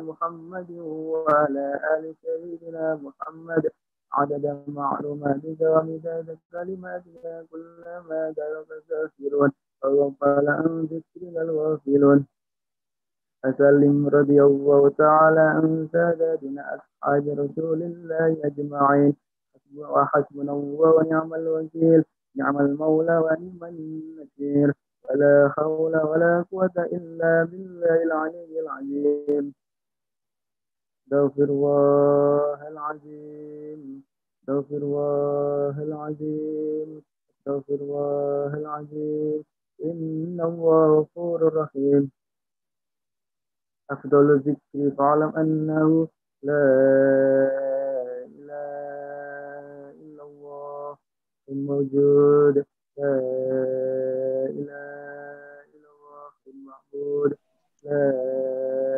محمد وعلى آل سيدنا محمد عدد معلوماتك ومداد كلماتك كلما دارك الكافرون وغفل عن ذكرك الغافلون. أسلم رضي الله تعالى عن ساداتنا أصحاب رسول الله أجمعين. وحسبنا الله ونعم الوكيل، نعم المولى ونعم النصير، ولا حول ولا قوة إلا بالله العلي العظيم. استغفر الله العظيم، استغفر الله العظيم، استغفر الله العظيم. إن الله غفور رحيم. أفضل الذكر فاعلم أنه لا إله إلا الله الموجود، لا إله إلا الله المعبود، لا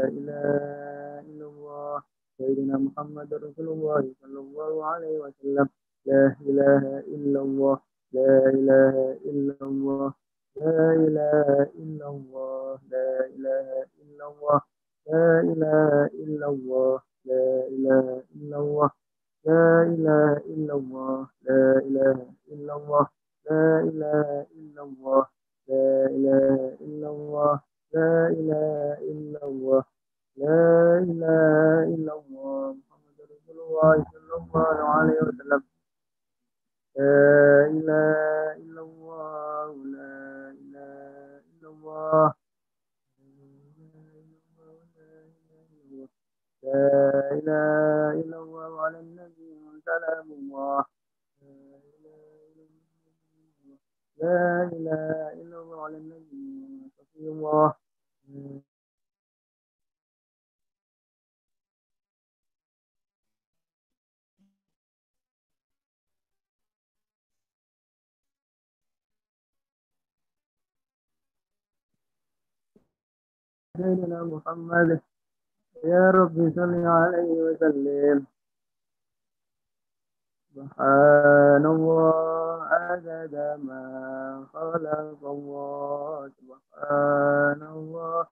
إله إلا الله سيدنا محمد رسول الله صلى الله عليه وسلم. لا إله إلا الله، لا إله إلا الله، لا إله إلا الله، لا إله إلا الله، لا إله إلا الله، لا إله إلا الله، لا إله إلا الله، لا إله إلا الله، لا إله إلا الله، لا إله إلا الله، لا إله إلا الله، لا إله إلا الله محمد رسول الله صلى الله عليه وسلم. لا إله إلا الله، لا إله إلا الله، لا إله إلا الله على النبي سلام الله. لا إله إلا الله على النبي صفي الله. سيدنا محمد يا رب صل عليه وسلم. سبحان الله عدد ما خلق الله، سبحان الله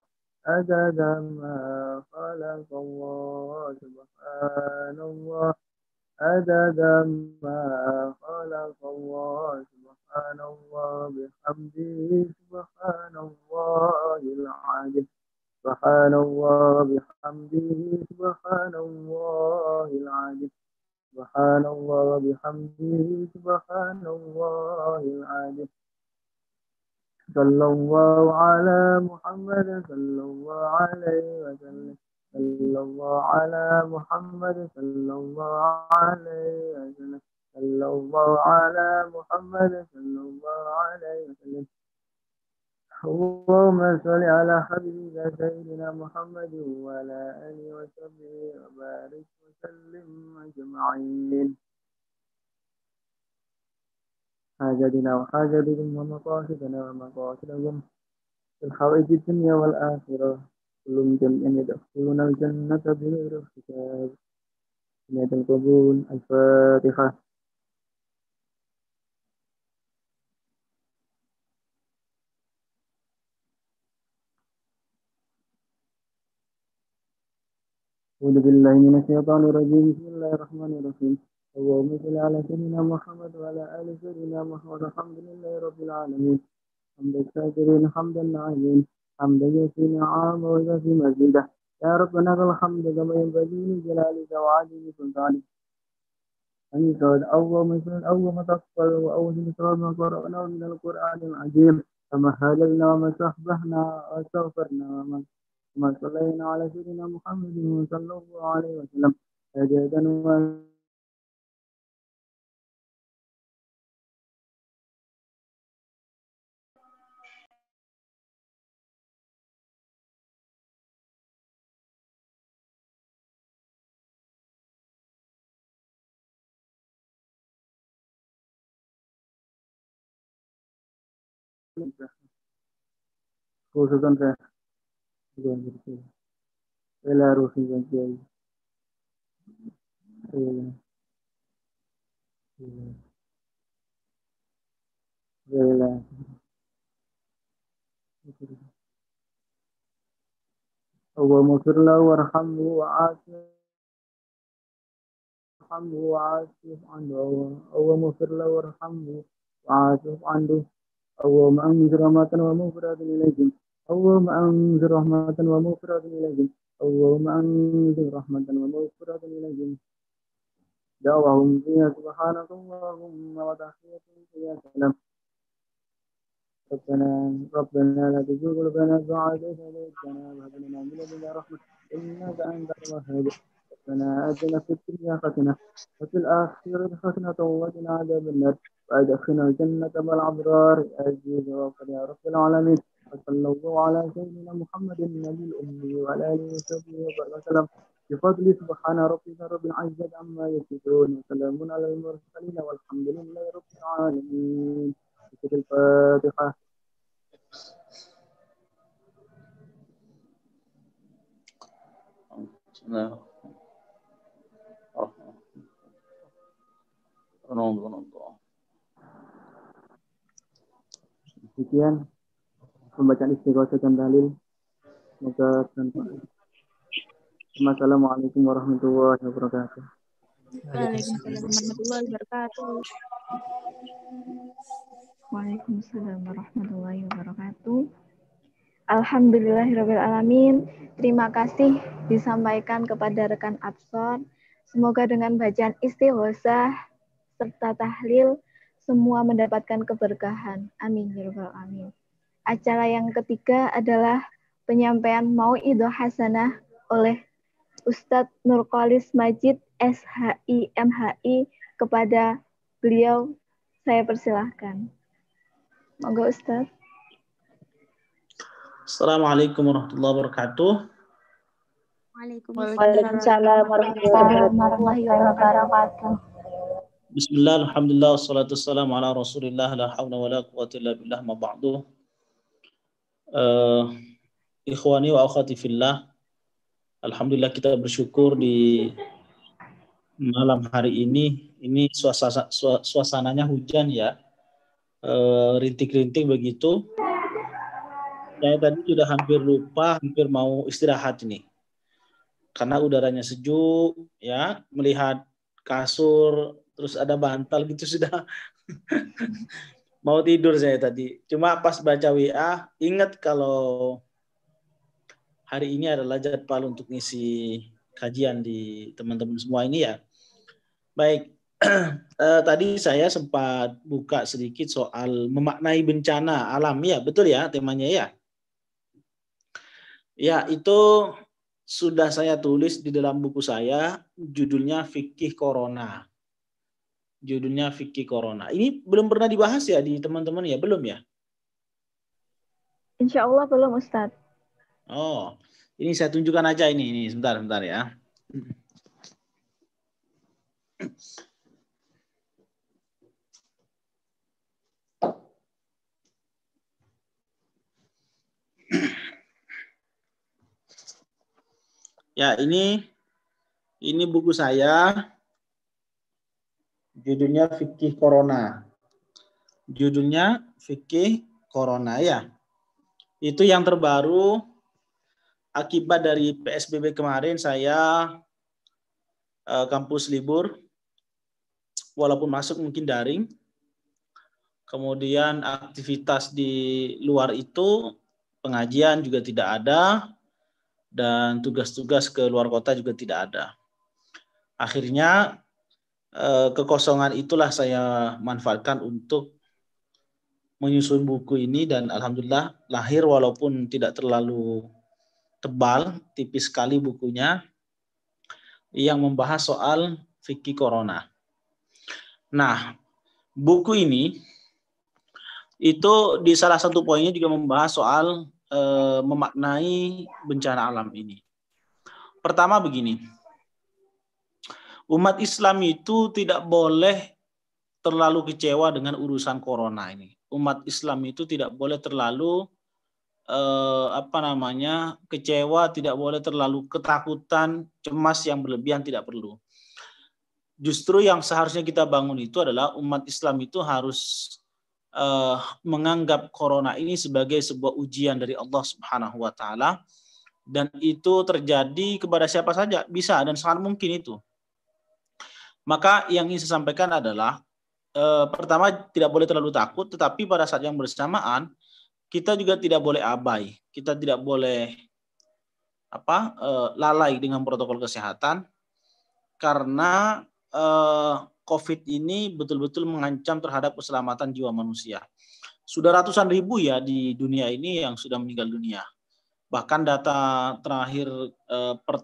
عدد ما خلق الله، سبحان الله عدد ما خلق الله، سبحان الله بحمده، سبحان الله العظيم، سبحان الله بحمده، سبحان الله العظيم، سبحان الله بحمده، سبحان الله العظيم. صلى الله على محمد صلى الله عليه وسلم. صلى الله على محمد صلى الله عليه وسلم. صلى الله على محمد صلى الله عليه وسلم. اللهم صل على حبيبك سيدنا محمد وعلى آله وصحبه وبارك وسلم أجمعين. حاجتنا وحاجتكم ومقاصدنا ومقاصدكم في الحوائج الدنيا والآخرة كلهم جميعا يدخلون الجنة بغير حساب. نية القبول. الفاتحة. أعوذ بالله من الشيطان الرجيم. بسم الله الرحمن الرحيم. اللهم صل على سيدنا محمد وعلى آل سيدنا محمد. الحمد لله رب العالمين حمد الشاكرين حمد الناعمين حمدا يكفي نعم ويكفي مزيده. يا ربنا لك الحمد كما ينبغي لجلالك وعظيم سلطانك. أنت اللهم صل اللهم تقبل وأوزن صلاة ما قرأناه من القرآن العظيم. كما هللنا وما سبحنا واستغفرنا وما صلينا على سيدنا محمد صلى الله عليه وسلم سجدا khususan saya dengan bersyukur ila ruhi dan kiai ila ila ila اللهم اغفر له وارحمه وعافه وعافه عنه. اللهم اغفر له وارحمه وعافه عنه. اللهم أنزل رحمة ومغفرة إليهم. اللهم أنزل رحمة ومغفرة إليهم. اللهم أنزل رحمة ومغفرة إليهم. دعواهم فيها سبحانك اللهم وتحيتهم فيها سلام. ربنا لا تزغ قلوبنا بعد إذ هديتنا وهب لنا من لدنك رحمة إنك أنت الوهاب. ربنا آتنا في الدنيا حسنة وفي الآخرة حسنة وقنا عذاب النار وأدخلنا الجنة مع الأبرار يا عزيز وغفر يا رب العالمين. وصلى الله على سيدنا محمد النبي الأمي وعلى آله وصحبه وسلم بفضل سبحان ربك رب العزة عما يصفون وسلام على المرسلين والحمد لله رب العالمين. الفاتحة. Sekian pembacaan istighosa dan dalil. Semoga bermanfaat. Assalamualaikum warahmatullahi wabarakatuh. Waalaikumsalam warahmatullahi wabarakatuh. Waalaikumsalam warahmatullahi wabarakatuh. Alhamdulillahirrahmanirrahim. Terima kasih disampaikan kepada rekan Absor. Semoga dengan bacaan istighosah serta tahlil semua mendapatkan keberkahan. Amin ya rabbal alamin. Acara yang ketiga adalah penyampaian mau'idhah hasanah oleh Ustadz Nurkholis Majid SHI MHI. Kepada beliau saya persilahkan. Monggo Ustadz. Assalamualaikum warahmatullahi wabarakatuh. Waalaikumsalam warahmatullahi wabarakatuh. Bismillah, alhamdulillah, wassalatu wassalamu ala rasulillah, la hawla wa la quwwata illa billah, ma ba'du. Ikhwani wa akhwati fillah, alhamdulillah kita bersyukur di malam hari ini suasananya hujan ya, rintik-rintik begitu. Saya tadi sudah hampir lupa, hampir mau istirahat ini. Karena udaranya sejuk, ya, melihat kasur, terus ada bantal gitu sudah mau tidur saya tadi. Cuma pas baca WA, ingat kalau hari ini adalah jadwal untuk ngisi kajian di teman-teman semua ini ya. Baik, tadi saya sempat buka sedikit soal memaknai bencana alam, ya betul ya temanya ya. Ya, itu sudah saya tulis di dalam buku saya, judulnya Fikih Corona. Judulnya Fikih Corona. Ini belum pernah dibahas ya di teman-teman ya? Belum ya? Insya Allah belum Ustadz. Oh, ini saya tunjukkan aja ini sebentar ya. Ya, ini buku saya. Judulnya Fikih Corona. Judulnya Fikih Corona ya. Itu yang terbaru akibat dari PSBB kemarin saya kampus libur. Walaupun masuk mungkin daring. Kemudian aktivitas di luar itu pengajian juga tidak ada. Dan tugas-tugas ke luar kota juga tidak ada. Akhirnya kekosongan itulah saya manfaatkan untuk menyusun buku ini dan alhamdulillah lahir walaupun tidak terlalu tebal, tipis sekali bukunya yang membahas soal fikih corona. Nah, buku ini itu di salah satu poinnya juga membahas soal memaknai bencana alam ini. Pertama begini, umat Islam itu tidak boleh terlalu kecewa dengan urusan corona ini. Umat Islam itu tidak boleh terlalu kecewa, tidak boleh terlalu ketakutan, cemas yang berlebihan, tidak perlu. Justru yang seharusnya kita bangun itu adalah umat Islam itu harus menganggap corona ini sebagai sebuah ujian dari Allah Subhanahu wa taala Dan itu terjadi kepada siapa saja, bisa dan sangat mungkin itu. Maka yang ingin saya sampaikan adalah, pertama tidak boleh terlalu takut, tetapi pada saat yang bersamaan, kita juga tidak boleh abai. Kita tidak boleh lalai dengan protokol kesehatan, karena COVID ini betul-betul mengancam terhadap keselamatan jiwa manusia. Sudah ratusan ribu ya di dunia ini yang sudah meninggal dunia. Bahkan data terakhir per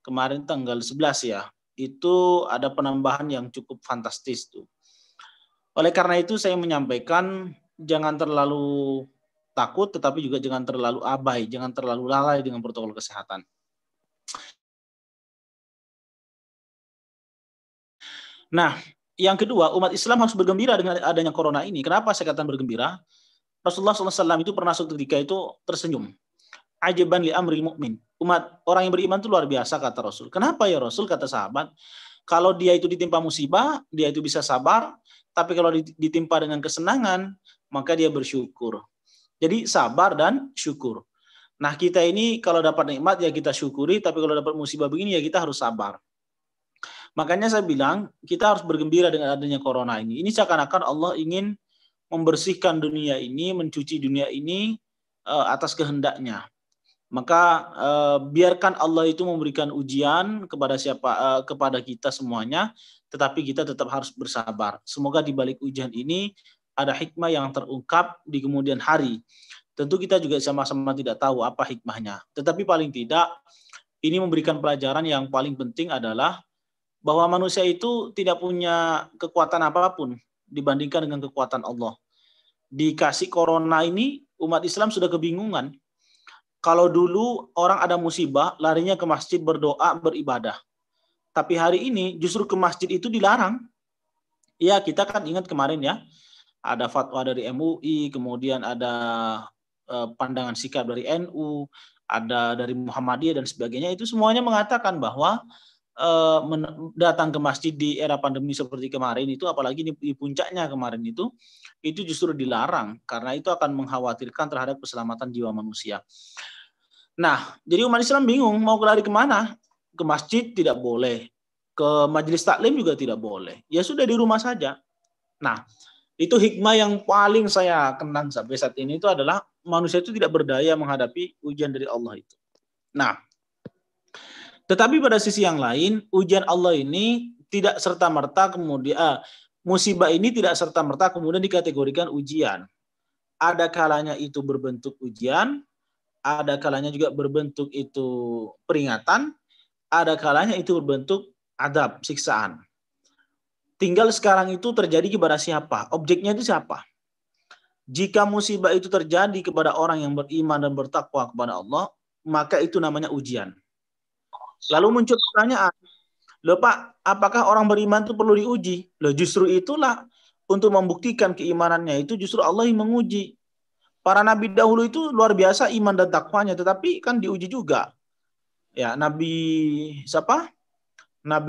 kemarin tanggal 11 ya, itu ada penambahan yang cukup fantastis tuh. Oleh karena itu saya menyampaikan jangan terlalu takut, tetapi juga jangan terlalu abai, jangan terlalu lalai dengan protokol kesehatan. Nah, yang kedua, umat Islam harus bergembira dengan adanya corona ini. Kenapa saya katakan bergembira? Rasulullah SAW itu pernah suatu ketika itu tersenyum. Ajaban li amril mu'min. Orang yang beriman itu luar biasa, kata Rasul. Kenapa ya Rasul? Kata sahabat, kalau dia itu ditimpa musibah, dia itu bisa sabar, tapi kalau ditimpa dengan kesenangan, maka dia bersyukur. Jadi sabar dan syukur. Nah, kita ini kalau dapat nikmat ya kita syukuri, tapi kalau dapat musibah begini ya kita harus sabar. Makanya saya bilang kita harus bergembira dengan adanya corona ini. Ini seakan-akan Allah ingin membersihkan dunia ini, mencuci dunia ini atas kehendaknya. Maka biarkan Allah itu memberikan ujian kepada kita semuanya, tetapi kita tetap harus bersabar. Semoga di balik ujian ini ada hikmah yang terungkap di kemudian hari. Tentu kita juga sama-sama tidak tahu apa hikmahnya. Tetapi paling tidak ini memberikan pelajaran yang paling penting adalah bahwa manusia itu tidak punya kekuatan apapun dibandingkan dengan kekuatan Allah. Dikasih corona ini, umat Islam sudah kebingungan. Kalau dulu orang ada musibah, larinya ke masjid berdoa, beribadah. Tapi hari ini justru ke masjid itu dilarang. Ya, kita kan ingat kemarin ya, ada fatwa dari MUI, kemudian ada pandangan sikap dari NU, ada dari Muhammadiyah dan sebagainya. Itu semuanya mengatakan bahwa datang ke masjid di era pandemi seperti kemarin itu, apalagi di puncaknya kemarin itu justru dilarang karena itu akan mengkhawatirkan terhadap keselamatan jiwa manusia. Nah, jadi umat Islam bingung mau lari kemana? Ke masjid tidak boleh, ke majelis taklim juga tidak boleh. Ya sudah di rumah saja. Nah, itu hikmah yang paling saya kenang sampai saat ini itu adalah manusia itu tidak berdaya menghadapi ujian dari Allah itu. Nah, tetapi pada sisi yang lain, ujian Allah ini tidak serta-merta kemudian musibah ini tidak serta-merta kemudian dikategorikan ujian. Ada kalanya itu berbentuk ujian, ada kalanya juga berbentuk itu peringatan, ada kalanya itu berbentuk adab, siksaan. Tinggal sekarang itu terjadi kepada siapa? Objeknya itu siapa? Jika musibah itu terjadi kepada orang yang beriman dan bertakwa kepada Allah, maka itu namanya ujian. Lalu muncul pertanyaan, loh Pak, apakah orang beriman itu perlu diuji? Loh justru itulah untuk membuktikan keimanannya itu justru Allah yang menguji. Para nabi dahulu itu luar biasa iman dan takwanya, tetapi kan diuji juga. Ya, Nabi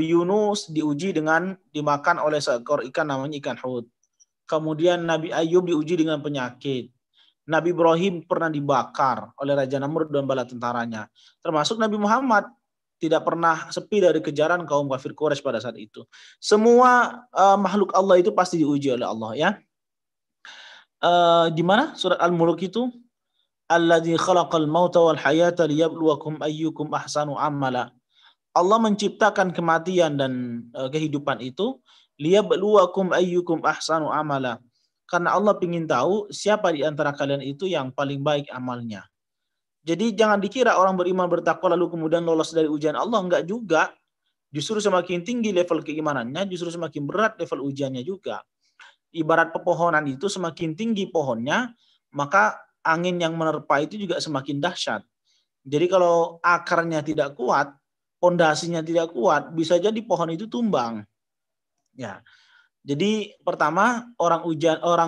Yunus diuji dengan dimakan oleh seekor ikan namanya ikan hud. Kemudian Nabi Ayub diuji dengan penyakit. Nabi Ibrahim pernah dibakar oleh Raja Namrud dan bala tentaranya. Termasuk Nabi Muhammad tidak pernah sepi dari kejaran kaum kafir Quraisy pada saat itu. Semua makhluk Allah itu pasti diuji oleh Allah ya. Di mana surat Al-Mulk itu? Alladzi khalaqal mauta wal hayata liyabluwakum ayyukum ahsanu amala. Allah menciptakan kematian dan kehidupan itu liyabluwakum ayyukum ahsanu amala. Karena Allah ingin tahu siapa di antara kalian itu yang paling baik amalnya. Jadi jangan dikira orang beriman bertakwa lalu kemudian lolos dari ujian Allah, enggak juga. Justru semakin tinggi level keimanannya, justru semakin berat level ujiannya juga. Ibarat pepohonan itu semakin tinggi pohonnya, maka angin yang menerpa itu juga semakin dahsyat. Jadi kalau akarnya tidak kuat, pondasinya tidak kuat, bisa jadi pohon itu tumbang. Ya. Jadi pertama orang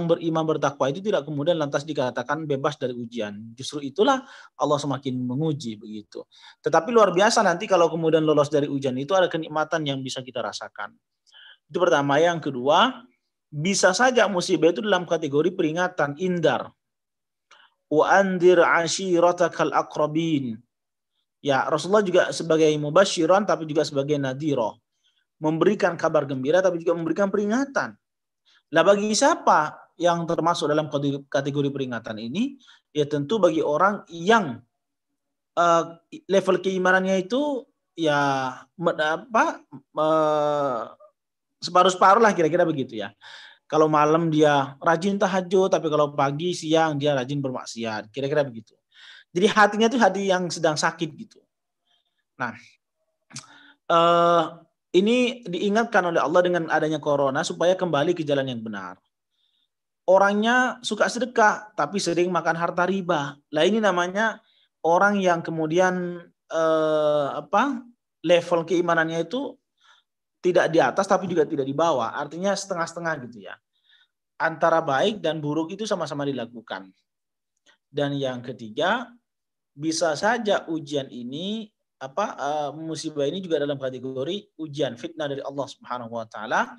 beriman bertakwa itu tidak kemudian lantas dikatakan bebas dari ujian. Justru itulah Allah semakin menguji begitu. Tetapi luar biasa nanti kalau kemudian lolos dari ujian itu ada kenikmatan yang bisa kita rasakan. Itu pertama. Yang kedua, bisa saja musibah itu dalam kategori peringatan, indar. wa anzir 'ashiratakal aqrabin. Ya, Rasulullah juga sebagai mubasyiran tapi juga sebagai nadhira, memberikan kabar gembira tapi juga memberikan peringatan. Lah bagi siapa yang termasuk dalam kategori peringatan ini? Ya tentu bagi orang yang level keimanannya itu ya separuh-separuh lah, kira-kira begitu ya. Kalau malam dia rajin tahajud, tapi kalau pagi siang dia rajin bermaksiat, kira-kira begitu. Jadi hatinya itu hati yang sedang sakit gitu. Nah, ini diingatkan oleh Allah dengan adanya corona supaya kembali ke jalan yang benar. Orangnya suka sedekah tapi sering makan harta riba. Lah ini namanya orang yang kemudian level keimanannya itu tidak di atas tapi juga tidak di bawah. Artinya setengah-setengah gitu ya. Antara baik dan buruk itu sama-sama dilakukan. Dan yang ketiga, bisa saja ujian ini musibah ini juga dalam kategori ujian fitnah dari Allah Subhanahu wa taala.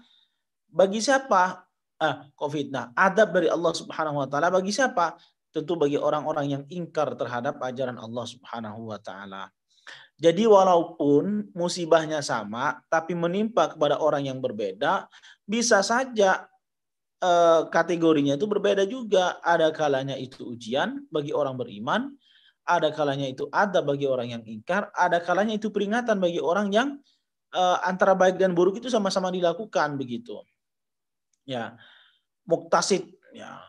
Bagi siapa? Fitnah, adab dari Allah Subhanahu wa taala bagi siapa? Tentu bagi orang-orang yang ingkar terhadap ajaran Allah Subhanahu wa taala. Jadi walaupun musibahnya sama tapi menimpa kepada orang yang berbeda, bisa saja kategorinya itu berbeda juga. Ada kalanya itu ujian bagi orang beriman, ada kalanya itu adab bagi orang yang ingkar, ada kalanya itu peringatan bagi orang yang antara baik dan buruk itu sama-sama dilakukan begitu. Ya, muktasid ya,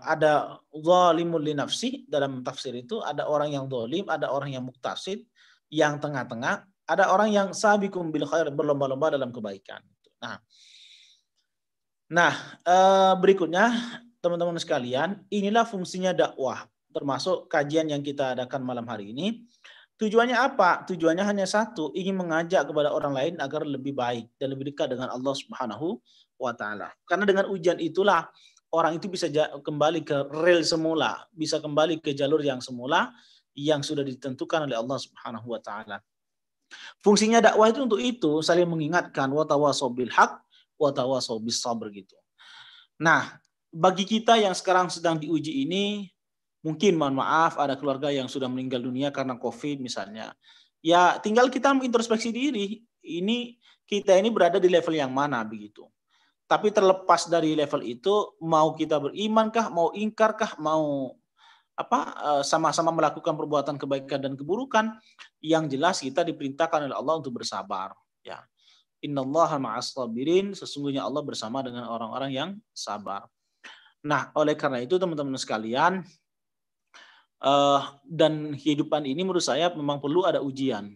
ada zalimul li nafsi, dalam tafsir itu ada orang yang zalim, ada orang yang muktasid, yang tengah-tengah, ada orang yang sabiqum bil khair, berlomba-lomba dalam kebaikan. Nah, berikutnya teman-teman sekalian, inilah fungsinya dakwah, termasuk kajian yang kita adakan malam hari ini. Tujuannya apa? Tujuannya hanya satu, ingin mengajak kepada orang lain agar lebih baik dan lebih dekat dengan Allah Subhanahu wa taala. Karena dengan ujian itulah orang itu bisa kembali ke rel semula, bisa kembali ke jalur yang semula yang sudah ditentukan oleh Allah Subhanahu wa taala. Fungsinya dakwah itu untuk itu, saling mengingatkan, wa tawasau bil haq wa tawasau bis sabr gitu. Nah, bagi kita yang sekarang sedang diuji ini, mungkin mohon maaf ada keluarga yang sudah meninggal dunia karena COVID misalnya. Ya tinggal kita introspeksi diri, kita ini berada di level yang mana begitu. Tapi terlepas dari level itu, mau kita berimankah, mau ingkarkah, mau sama-sama melakukan perbuatan kebaikan dan keburukan, yang jelas kita diperintahkan oleh Allah untuk bersabar. Ya, Innallaha ma'as sabirin, sesungguhnya Allah bersama dengan orang-orang yang sabar. Nah, oleh karena itu teman-teman sekalian, dan kehidupan ini menurut saya memang perlu ada ujian.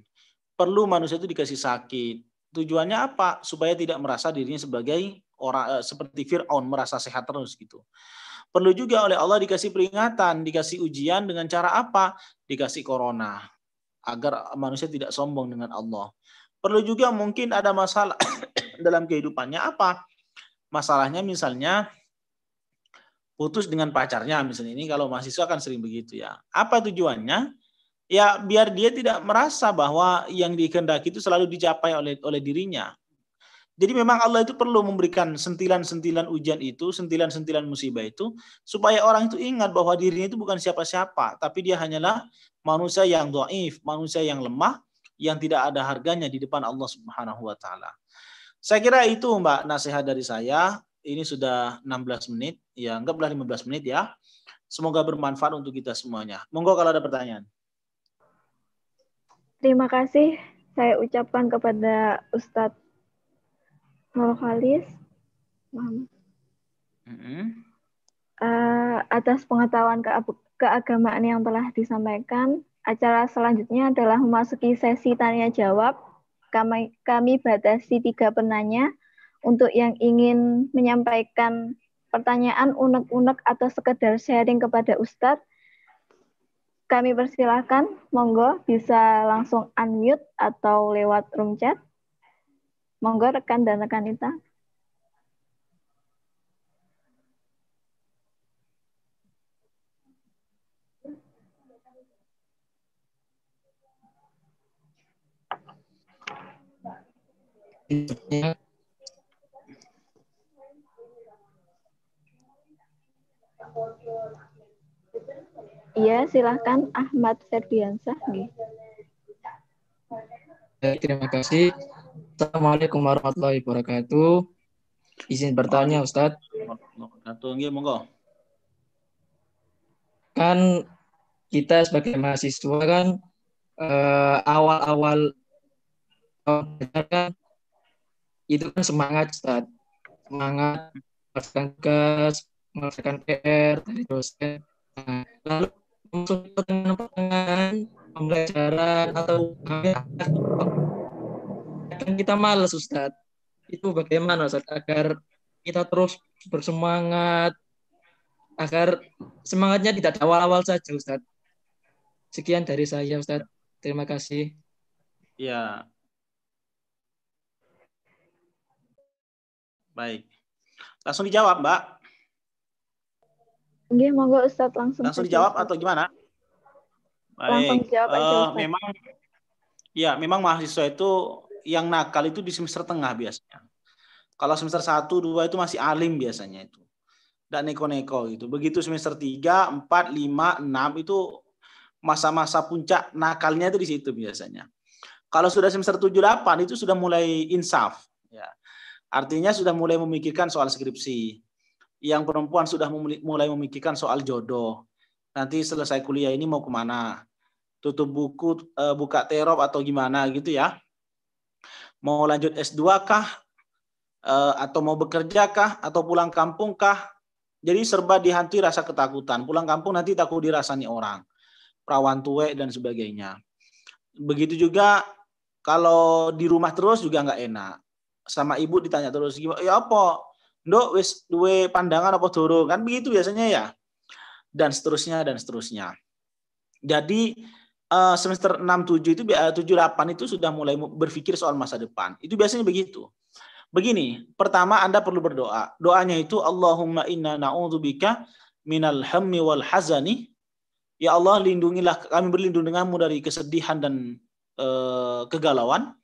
Perlu manusia itu dikasih sakit. Tujuannya apa? Supaya tidak merasa dirinya sebagai orang seperti Fir'aun, merasa sehat terus gitu. Perlu juga oleh Allah dikasih peringatan, dikasih ujian dengan cara apa? Dikasih corona, agar manusia tidak sombong dengan Allah. Perlu juga mungkin ada masalah dalam kehidupannya apa? Masalahnya misalnya putus dengan pacarnya misalnya, ini kalau mahasiswa kan sering begitu ya. Apa tujuannya? Ya biar dia tidak merasa bahwa yang dikehendaki itu selalu dicapai oleh dirinya. Jadi memang Allah itu perlu memberikan sentilan-sentilan ujian itu, sentilan-sentilan musibah itu, supaya orang itu ingat bahwa dirinya itu bukan siapa-siapa, tapi dia hanyalah manusia yang dhaif, manusia yang lemah, yang tidak ada harganya di depan Allah Subhanahu wa taala. Saya kira itu Mbak nasihat dari saya. Ini sudah 16 menit, ya anggaplah 15 menit ya. Semoga bermanfaat untuk kita semuanya. Monggo kalau ada pertanyaan. Terima kasih saya ucapkan kepada Ustadz Nurholis atas pengetahuan keagamaan yang telah disampaikan. Acara selanjutnya adalah memasuki sesi tanya jawab. Kami batasi 3 penanya. Untuk yang ingin menyampaikan pertanyaan, unek-unek atau sekedar sharing kepada Ustadz, kami persilahkan, monggo bisa langsung unmute atau lewat room chat. Monggo rekan dan rekan kita. silahkan Ahmad Ferdiansah. Nggih. Baik, terima kasih. Assalamualaikum warahmatullahi wabarakatuh. Izin bertanya, Ustadz. Nggih, monggo. Kan kita sebagai mahasiswa kan awal-awal kan itu kan semangat, Ustadz. Semangat mengerjakan tugas, mengerjakan PR dari dosen. Nah, lalu masuk ke pertengahan pembelajaran atau kan kita malas, Ustadz. Itu bagaimana, Ustadz, agar kita terus bersemangat, agar semangatnya tidak awal-awal saja, Ustadz. Sekian dari saya, Ustadz. Terima kasih. Ya. Baik. Langsung dijawab, Mbak. Nggih, monggo Ustadz langsung dijawab atau gimana? Baik. Langsung dijawab aja, Ustadz. Memang mahasiswa itu yang nakal itu di semester tengah biasanya. Kalau semester 1, 2 itu masih alim biasanya itu. Dan neko-neko gitu. Begitu semester 3, 4, 5, 6 itu masa-masa puncak nakalnya itu di situ biasanya. Kalau sudah semester 7, 8 itu sudah mulai insaf. Ya. Artinya sudah mulai memikirkan soal skripsi. Yang perempuan sudah mulai memikirkan soal jodoh. Nanti selesai kuliah ini mau kemana? Tutup buku, buka terop atau gimana gitu ya. Mau lanjut S2 kah? Atau mau bekerja kah? Atau pulang kampung kah? Jadi serba dihantui rasa ketakutan. Pulang kampung nanti takut dirasani orang. Perawan tuwek dan sebagainya. Begitu juga kalau di rumah terus juga nggak enak. Sama ibu ditanya terus, ya apa? Nduk wis duwe pandangan apa durung? Kan begitu biasanya ya. Dan seterusnya dan seterusnya. Jadi semester 6, 7 itu 7, 8 itu sudah mulai berpikir soal masa depan. Itu biasanya begitu. Begini, pertama Anda perlu berdoa. Doanya itu Allahumma inna na'udzubika minal hammi wal hazani. Ya Allah, lindungilah kami, berlindung denganmu dari kesedihan dan kegalauan.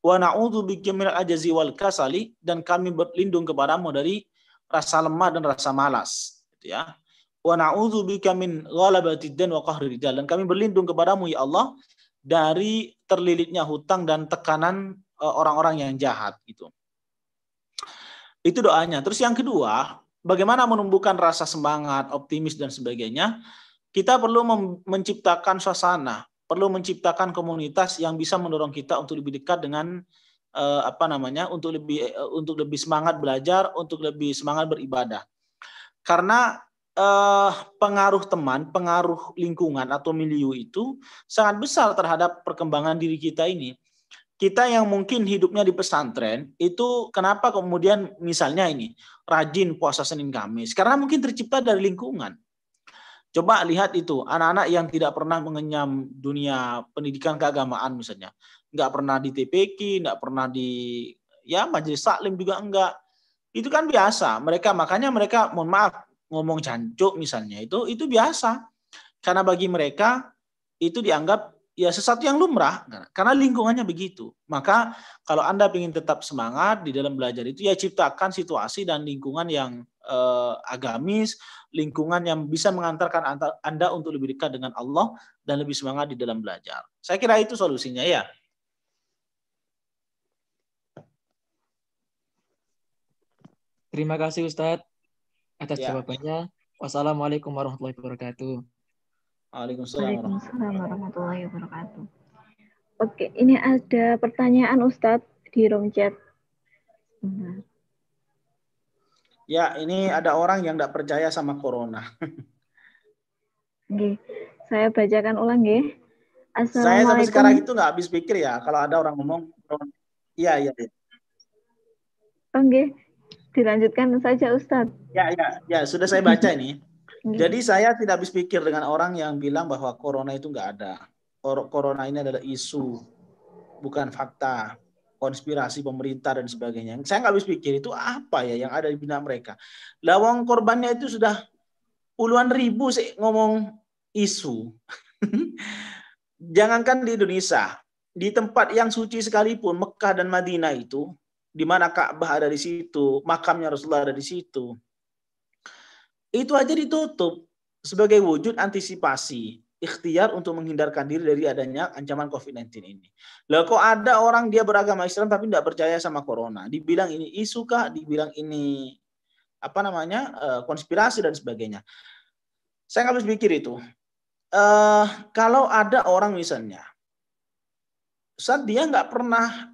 Wa na'udzubika minal ajazi wal kasali, dan kami berlindung kepadamu dari rasa lemah dan rasa malas, gitu ya. Wa na'udzubika min ghalabatid dan wa qahri rijal, dan kami berlindung kepadamu ya Allah dari terlilitnya hutang dan tekanan orang-orang yang jahat gitu. Itu doanya. Terus yang kedua, bagaimana menumbuhkan rasa semangat, optimis dan sebagainya? Kita perlu menciptakan suasana, perlu menciptakan komunitas yang bisa mendorong kita untuk lebih dekat dengan untuk lebih semangat belajar, untuk lebih semangat beribadah. Karena pengaruh teman, pengaruh lingkungan atau milieu itu sangat besar terhadap perkembangan diri kita ini. Kita yang mungkin hidupnya di pesantren, itu kenapa kemudian misalnya ini, rajin puasa Senin Kamis? Karena mungkin tercipta dari lingkungan. Coba lihat itu, anak-anak yang tidak pernah mengenyam dunia pendidikan keagamaan misalnya. Nggak pernah di TPQ, nggak pernah di majelis taklim juga enggak. Itu kan biasa. Makanya mereka, mohon maaf, ngomong jancuk misalnya, itu biasa. Karena bagi mereka itu dianggap sesuatu yang lumrah, karena lingkungannya begitu. Maka kalau Anda ingin tetap semangat di dalam belajar itu, ciptakan situasi dan lingkungan yang agamis, lingkungan yang bisa mengantarkan Anda untuk lebih dekat dengan Allah dan lebih semangat di dalam belajar. Saya kira itu solusinya ya. Terima kasih Ustadz atas jawabannya. Wassalamualaikum warahmatullahi wabarakatuh. Waalaikumsalam warahmatullahi wabarakatuh. Oke, ini ada pertanyaan Ustadz di room chat. Ya, ini ada orang yang tidak percaya sama corona. Oke, saya bacakan ulang ya. Saya sampai sekarang itu nggak habis pikir ya kalau ada orang ngomong. Iya. Oke, dilanjutkan saja Ustadz. Ya, sudah saya baca ini. Jadi saya tidak habis pikir dengan orang yang bilang bahwa corona itu nggak ada. Corona ini adalah isu, bukan fakta, konspirasi pemerintah dan sebagainya. Saya nggak habis pikir itu apa ya yang ada di benak mereka. Lawang korbannya itu sudah puluhan ribu sih ngomong isu. Jangankan di Indonesia, di tempat yang suci sekalipun, Mekah dan Madinah itu, di mana Ka'bah ada di situ, makamnya Rasulullah ada di situ. Itu aja ditutup sebagai wujud antisipasi ikhtiar untuk menghindarkan diri dari adanya ancaman COVID-19 ini. Lah kok ada orang dia beragama Islam tapi tidak percaya sama corona. Dibilang ini isu kah, dibilang ini konspirasi dan sebagainya. Saya nggak habis pikir itu. Kalau ada orang misalnya, saat dia nggak pernah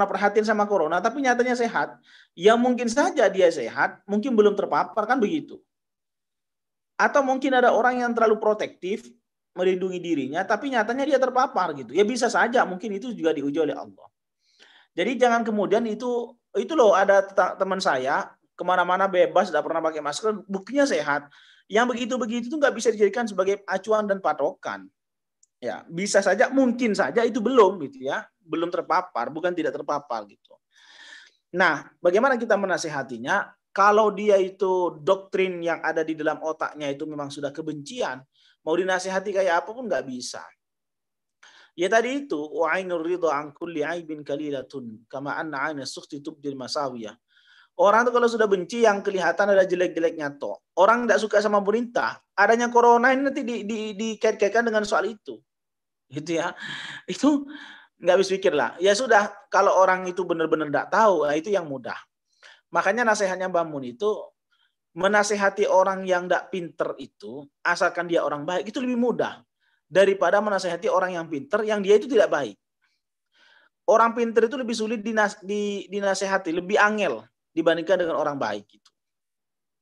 perhatian sama corona, tapi nyatanya sehat, ya mungkin saja dia sehat, mungkin belum terpapar, kan begitu. Atau mungkin ada orang yang terlalu protektif, melindungi dirinya, tapi nyatanya dia terpapar gitu. Ya bisa saja, mungkin itu juga diuji oleh Allah. Jadi jangan kemudian itu loh, ada teman saya, kemana-mana bebas, tidak pernah pakai masker, buktinya sehat. Yang begitu-begitu itu nggak bisa dijadikan sebagai acuan dan patokan. Ya, bisa saja, mungkin saja itu belum gitu ya, belum terpapar, bukan tidak terpapar gitu. Nah, bagaimana kita menasehatinya? Kalau dia itu doktrin yang ada di dalam otaknya itu memang sudah kebencian, mau dinasehati kayak apapun nggak bisa. Ya tadi itu, wa'ainur ridha an kulli aibin kalilatun kama anna 'aina sukhti tubdil masawiyah. Orang itu kalau sudah benci yang kelihatan ada jelek-jeleknya toh. Orang tidak suka sama pemerintah, adanya corona ini nanti dikait-kaitkan dengan soal itu. Gitu ya. Itu nggak habis pikir lah. Ya sudah, kalau orang itu benar-benar tidak tahu, itu yang mudah. Makanya nasihatnya Mbak Mun itu, menasehati orang yang tidak pinter itu, asalkan dia orang baik, itu lebih mudah daripada menasehati orang yang pinter yang dia itu tidak baik. Orang pinter itu lebih sulit dinasehati, lebih angel dibandingkan dengan orang baik itu.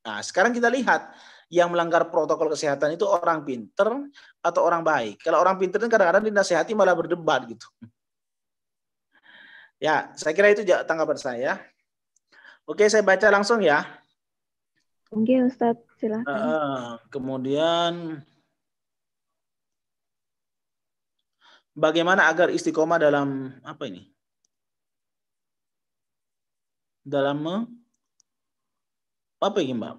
Nah, sekarang kita lihat yang melanggar protokol kesehatan itu orang pinter atau orang baik. Kalau orang pinter itu kadang-kadang dinasehati malah berdebat gitu. Ya, saya kira itu tanggapan saya. Oke, saya baca langsung ya. Oke, Ustadz, silakan. Kemudian, bagaimana agar istiqomah dalam apa ini? Dalam apa ini, Mbak?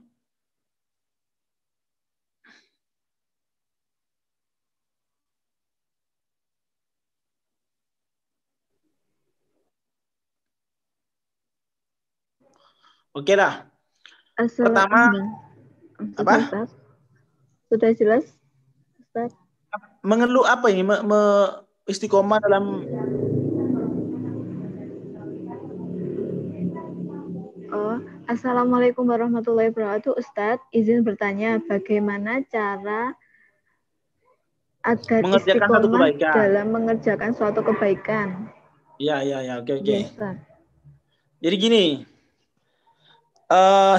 Oke dah. Pertama, apa? Ustaz. Sudah jelas, Ustaz? Mengeluh apa ini? Istiqomah dalam Assalamualaikum warahmatullahi wabarakatuh. Ustadz, izin bertanya bagaimana cara agar istiqomah dalam mengerjakan suatu kebaikan? Ya, oke. Yes, jadi gini,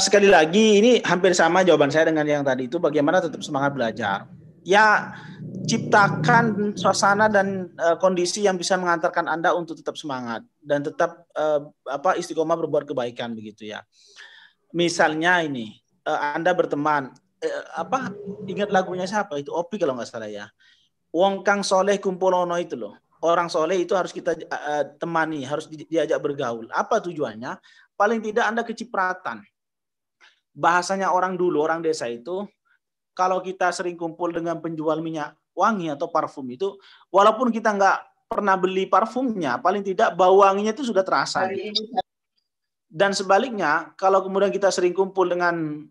sekali lagi ini hampir sama jawaban saya dengan yang tadi itu, bagaimana tetap semangat belajar. Ya, ciptakan suasana dan kondisi yang bisa mengantarkan Anda untuk tetap semangat dan tetap istiqomah berbuat kebaikan begitu ya. Misalnya ini, Anda berteman, ingat lagunya siapa itu? Opi kalau nggak salah ya. Wong kang soleh kumpulono itu loh. Orang soleh itu harus kita temani, harus diajak bergaul. Apa tujuannya? Paling tidak Anda kecipratan. Bahasanya orang dulu, orang desa itu, kalau kita sering kumpul dengan penjual minyak wangi atau parfum itu, walaupun kita nggak pernah beli parfumnya, paling tidak bau wanginya itu sudah terasa. Gitu. Dan sebaliknya, kalau kemudian kita sering kumpul dengan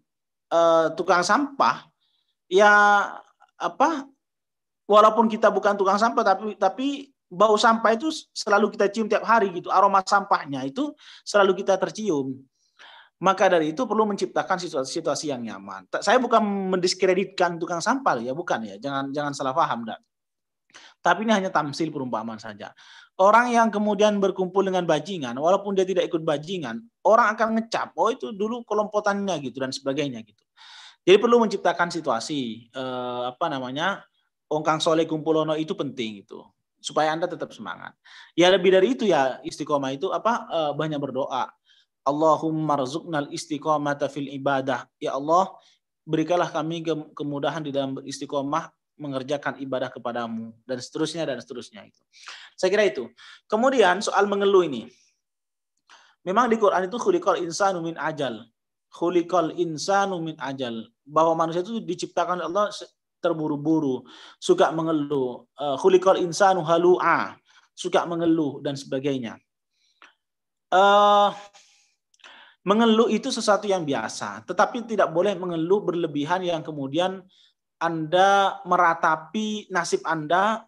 tukang sampah, ya walaupun kita bukan tukang sampah, tapi bau sampah itu selalu kita cium tiap hari gitu, aroma sampahnya itu selalu kita tercium. Maka dari itu perlu menciptakan situasi yang nyaman. Saya bukan mendiskreditkan tukang sampah ya, bukan ya, jangan salah paham dan. Tapi ini hanya tamsil perumpamaan saja. Orang yang kemudian berkumpul dengan bajingan, walaupun dia tidak ikut bajingan, orang akan ngecap, oh itu dulu kelompotannya gitu dan sebagainya gitu. Jadi perlu menciptakan situasi Ongkang soleh kumpulono itu penting itu supaya Anda tetap semangat. Ya lebih dari itu ya istiqomah itu banyak berdoa. Allahumma rzuqnal istiqomata fil ibadah. Ya Allah, berikanlah kami kemudahan di dalam beristiqomah mengerjakan ibadah kepadamu dan seterusnya itu. Saya kira itu. Kemudian soal mengeluh ini. Memang di Quran itu khuliqal insanu min ajal. Khuliqal insanu min ajal. Bahwa manusia itu diciptakan oleh Allah terburu-buru, suka mengeluh, khuliqal insanu halu'a, suka mengeluh dan sebagainya. Mengeluh itu sesuatu yang biasa, tetapi tidak boleh mengeluh berlebihan yang kemudian Anda meratapi nasib Anda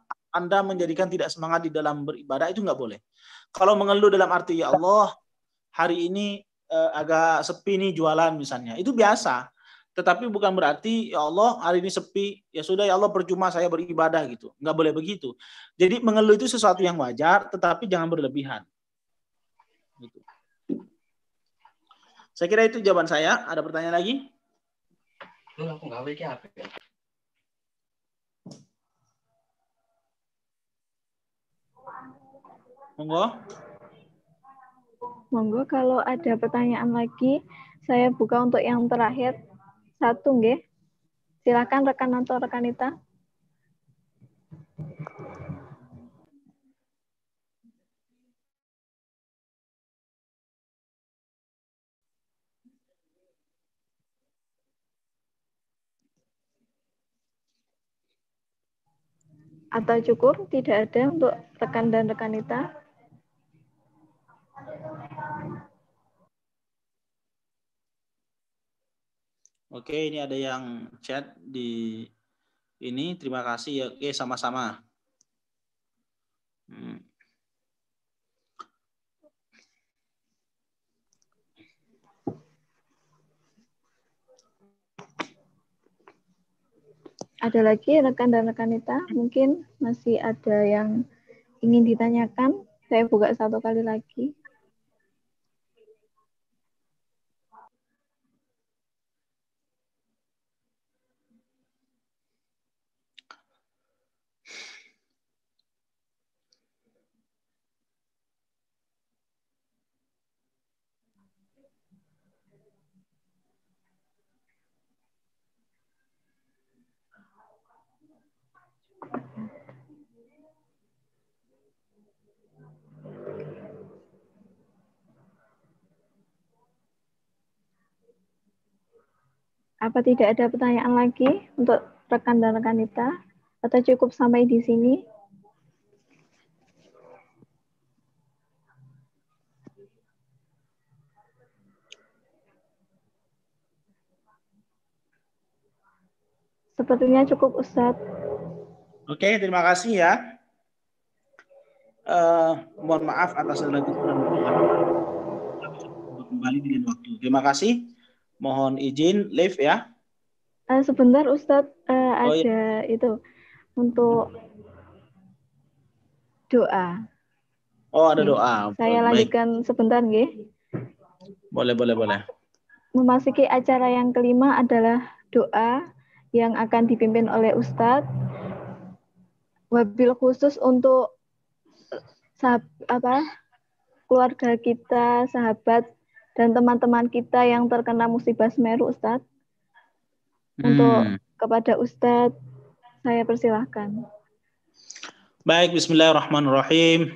menjadikan tidak semangat di dalam beribadah, itu nggak boleh. Kalau mengeluh dalam arti, ya Allah, hari ini agak sepi nih jualan misalnya, itu biasa. Tetapi bukan berarti, ya Allah, hari ini sepi, ya sudah ya Allah, percuma saya beribadah gitu. Nggak boleh begitu. Jadi mengeluh itu sesuatu yang wajar, tetapi jangan berlebihan. Gitu. Saya kira itu jawaban saya. Ada pertanyaan lagi? Aku nggak boleh apa ya? Monggo kalau ada pertanyaan lagi, saya buka untuk yang terakhir. Satu, nggih. Silakan rekan atau rekanita. Atau cukup tidak ada untuk rekan dan rekanita? Oke, ini ada yang chat di ini. Terima kasih ya. Oke, sama-sama. Ada lagi rekan dan rekanita? Mungkin masih ada yang ingin ditanyakan. Saya buka satu kali lagi. Apa tidak ada pertanyaan lagi untuk rekan dan rekanita? Atau cukup sampai di sini? Sepertinya cukup, Ustadz. Oke, terima kasih ya. Mohon maaf atas segala kekurangan kembali dengan waktu. Terima kasih. Mohon izin live ya. Sebentar Ustadz, ada itu untuk doa. Oh, ada doa. Saya lanjutkan sebentar, nggih. Boleh. Memasuki acara yang kelima adalah doa yang akan dipimpin oleh Ustadz. Wabil khusus untuk keluarga kita, sahabat, dan teman-teman kita yang terkena musibah Semeru, Ustadz. Untuk kepada Ustadz, saya persilahkan. Baik, bismillahirrahmanirrahim.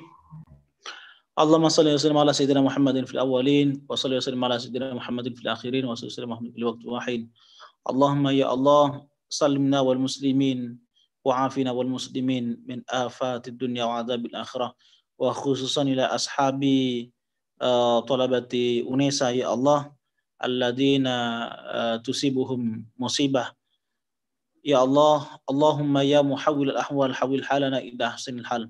Allahumma salli wa sallim ala sayyidina Muhammadin fil awwalin wa salli wa sallim ala sayyidina Muhammadin fil akhirin wa salli wa sallim Muhammadin fil waqti wahid. Allahumma ya Allah, salimna wal muslimin wa afina wal muslimin min afatid dunya wa adzabil akhirah wa khususan ila ashabi talabati unesa ya Allah alladina tusibuhum musibah. Ya Allah, Allahumma ya muhawwil al-ahwal hawil halana ila ahsanil hal.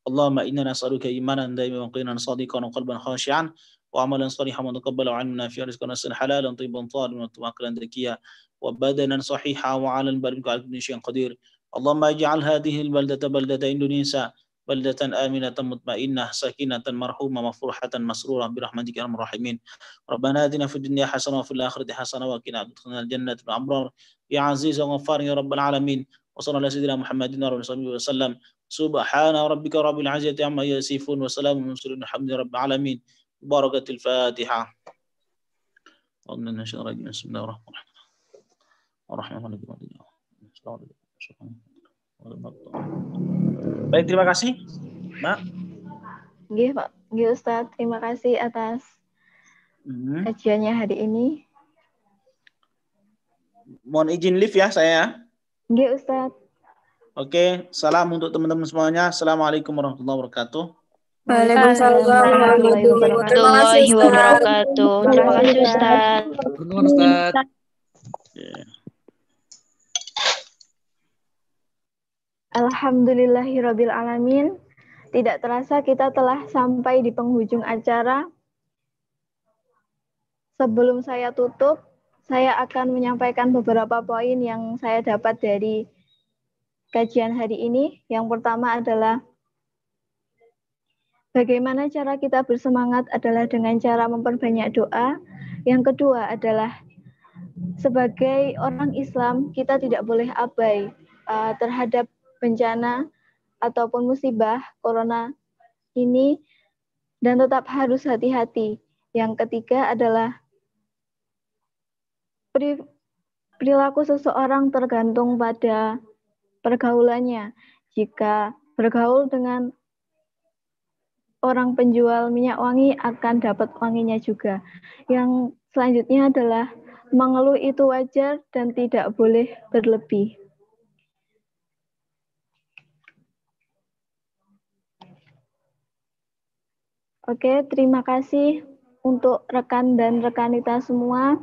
Allahumma inna nas'aluka imanan daiman wa qinan sadiqan wa qalban khashi'an wa amalan salihan wa taqabbala 'anna fi rizqan halalan tayyiban tariban wa tawakkalan zakiya wa badanan sahiha wa 'alan barik wa kulli syai'in qadir. Allahumma ij'al hadhihi al-baldata baldata Indonesia baldatan aminatan mutmainnah sakinatan marhumah mafruhatan masrurah birahmatika ya arhamar rahimin. Rabbana atina fid dunya hasanah wa fil akhirati hasanah wa qina adzabannar jannati wal abrar ya aziz wa ghaffar ya rabbal alamin. Wa sallallahu ala sayyidina Muhammadin wa alihi wasallam. Subhana rabbika rabbil izzati amma yasifun wa salamun ala mursalin alhamdulillahi rabbil alamin. Barakatul Fatihah. Baik, terima kasih, Mbak. Nggih, Pak. Nggih, Ustadz. Terima kasih atas kajiannya hari ini. Mohon izin live ya saya. Nggih, Ustadz. Oke, salam untuk teman-teman semuanya. Assalamualaikum warahmatullahi wabarakatuh. Waalaikumsalam warahmatullahi wabarakatuh. Terima kasih, Ustadz. Ustadz. Alhamdulillahirabbil alamin. Tidak terasa kita telah sampai di penghujung acara. Sebelum saya tutup, saya akan menyampaikan beberapa poin yang saya dapat dari kajian hari ini. Yang pertama adalah bagaimana cara kita bersemangat adalah dengan cara memperbanyak doa. Yang kedua adalah sebagai orang Islam, kita tidak boleh abai terhadap bencana ataupun musibah corona ini dan tetap harus hati-hati. Yang ketiga adalah perilaku seseorang tergantung pada pergaulannya. Jika bergaul dengan orang penjual minyak wangi akan dapat wanginya juga. Yang selanjutnya adalah mengeluh itu wajar dan tidak boleh berlebih. Oke, terima kasih untuk rekan dan rekanita semua.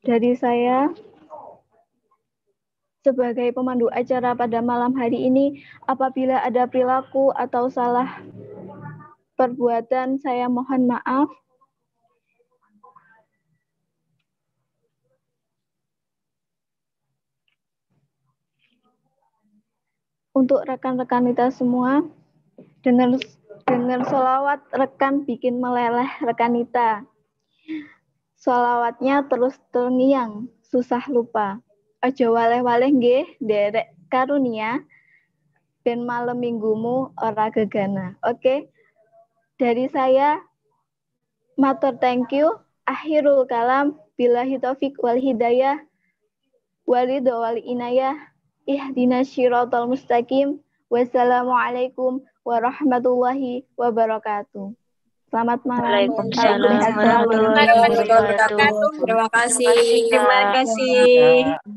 Dari saya, sebagai pemandu acara pada malam hari ini, apabila ada perilaku atau salah perbuatan, saya mohon maaf. Untuk rekan-rekan kita semua, dengar sholawat rekan bikin meleleh rekanita. Sholawatnya terus terngiang, susah lupa. Aja waleh-waleh nggih, derek karunia, ben malam minggumu ora gegana. Oke, dari saya, matur thank you. Akhirul kalam, billahi taufik wal hidayah, walido wal inayah, ihdinas syiratal mustaqim. Wassalamualaikum warahmatullahi wabarakatuh. Selamat malam. Waalaikumsalam warahmatullahi wabarakatuh. Terima kasih. Terima kasih, Kak.